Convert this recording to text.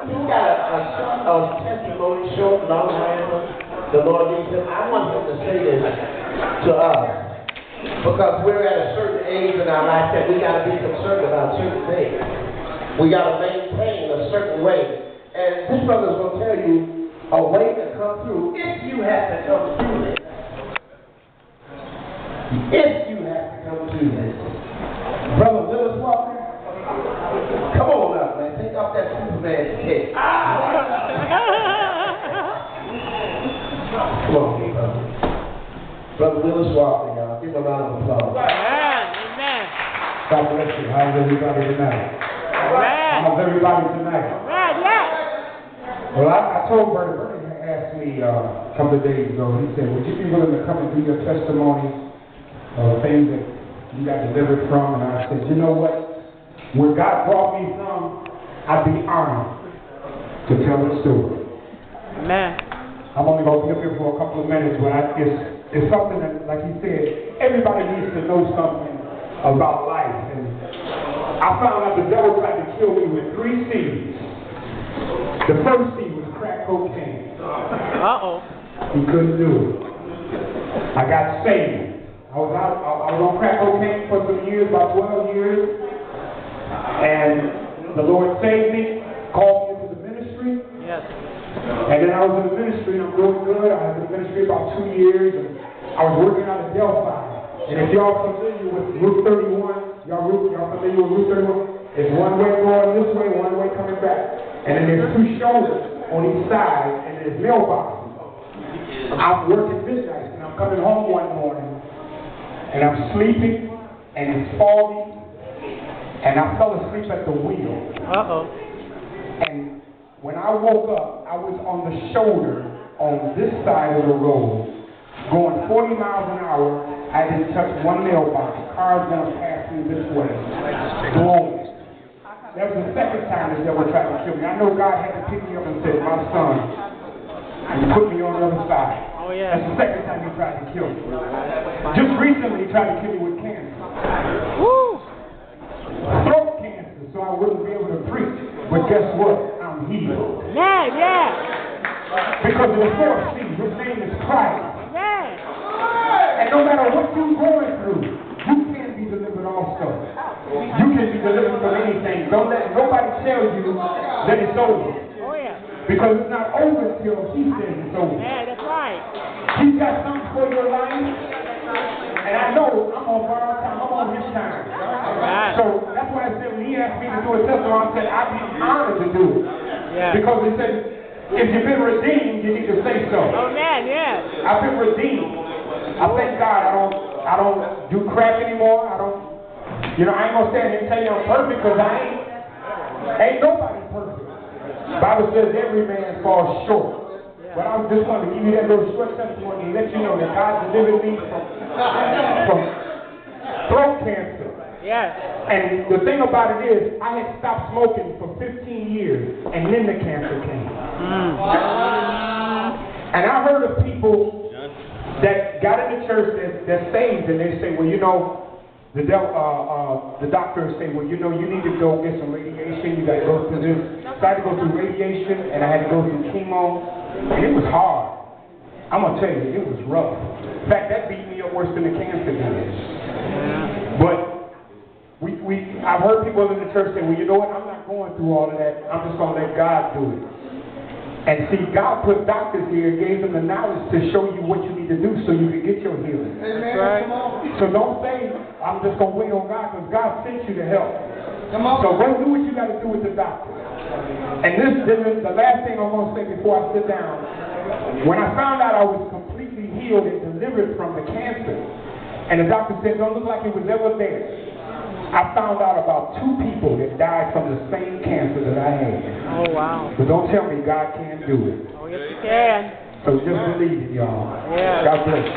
He's got a testimony short, long answer. The Lord gives him. I want him to say this to us. Because we're at a certain age in our life that we got to be concerned about certain things. We got to maintain a certain way. And this brother's going to tell you a way to come through if you have to come through this. If you have to come through this. Brother Willis Walker, come on up, man. Take off that Superman cape. Come on, brother. Brother Willis Walker, y'all. Give him a round of applause. Amen. God bless you. How's everybody tonight? How's everybody tonight? Well, I told Bernie asked me a couple of days ago, he said, would you be willing to come and do your testimony of things that you got delivered from? And I said, you know what? Where God brought me from, I'd be honored to tell the story. Amen. I'm only going to be up here for a couple of minutes, but it's something that, like he said, everybody needs to know something about life. And I found out the devil tried to kill me with 3 C's. The first C was crack cocaine. He couldn't do it. I got saved. I was on crack cocaine for some years, about 12 years. And the Lord saved me, called me into the ministry. Yes. And then I was in the ministry, and I'm doing good. I was in the ministry about 2 years, and I was working out of Delphi. And if y'all familiar with Route 31, y'all familiar with Route 31? It's one way going this way, one way coming back. And then there's 2 shoulders on each side, and there's mailboxes. I'm working midnight, and I'm coming home one morning, and I'm sleeping, and it's foggy, and I fell asleep at the wheel. And when I woke up, I was on the shoulder on this side of the road, going 40 miles an hour. I didn't touch one mailbox. Cars going to pass me this way. Blowing. That was the second time the devil tried to kill me. I know God had to pick me up and say, my son, and put me on the other side. Oh, yeah. That's the second time he tried to kill me. Just recently, he tried to kill me with cancer. Woo! Throat cancer, so I wouldn't be able to preach. But guess what? I'm healed. Yeah. Because of the 4th C, his name is Christ. Yeah. And no matter what you're going through, you can be delivered also. You can be delivered from anything. Don't let nobody tell you that it's over. Oh, yeah. Because it's not over until he says it's over. Yeah, that's right. He's got something for your life. And I know I'm on borrowed time. I'm on his time. Right. So that's why I said when he asked me to do a testimony, I said I'd be honored to do it. Yeah. Because he said, if you've been redeemed, you need to say so. Oh, man, yeah. I've been redeemed. I thank God I don't do crack anymore. I ain't gonna stand here and tell you I'm perfect, because I ain't nobody perfect. The Bible says every man falls short. But I just wanted to give you that little short testimony and let you know that God delivered me from throat cancer. Yes. And the thing about it is, I had stopped smoking for 15 years, and then the cancer came. And I heard of people that got in the church that's saved, and they say, well, you know, the doctors say, well, you know, you need to go get some radiation. You got to go through this. So I had to go through radiation, and I had to go through chemo, and it was hard. I'm gonna tell you, it was rough. In fact, that beat me up worse than the cancer did. But I've heard people in the church say, well, you know what? I'm not going through all of that. I'm just gonna let God do it. And see, God put doctors here and gave them the knowledge to show you what you need to do so you can get your healing. That's right. So don't say, I'm just going to wait on God, because God sent you to help. So go do what you got to do with the doctor. And this is the last thing I'm going to say before I sit down. When I found out I was completely healed and delivered from the cancer, and the doctor said, don't look like it was ever there, I found out about 2 people that died from the same cancer that I had. Oh, wow. But don't tell me God can't do it. Oh, yes, he can. So just believe it, y'all. Yeah. God bless you.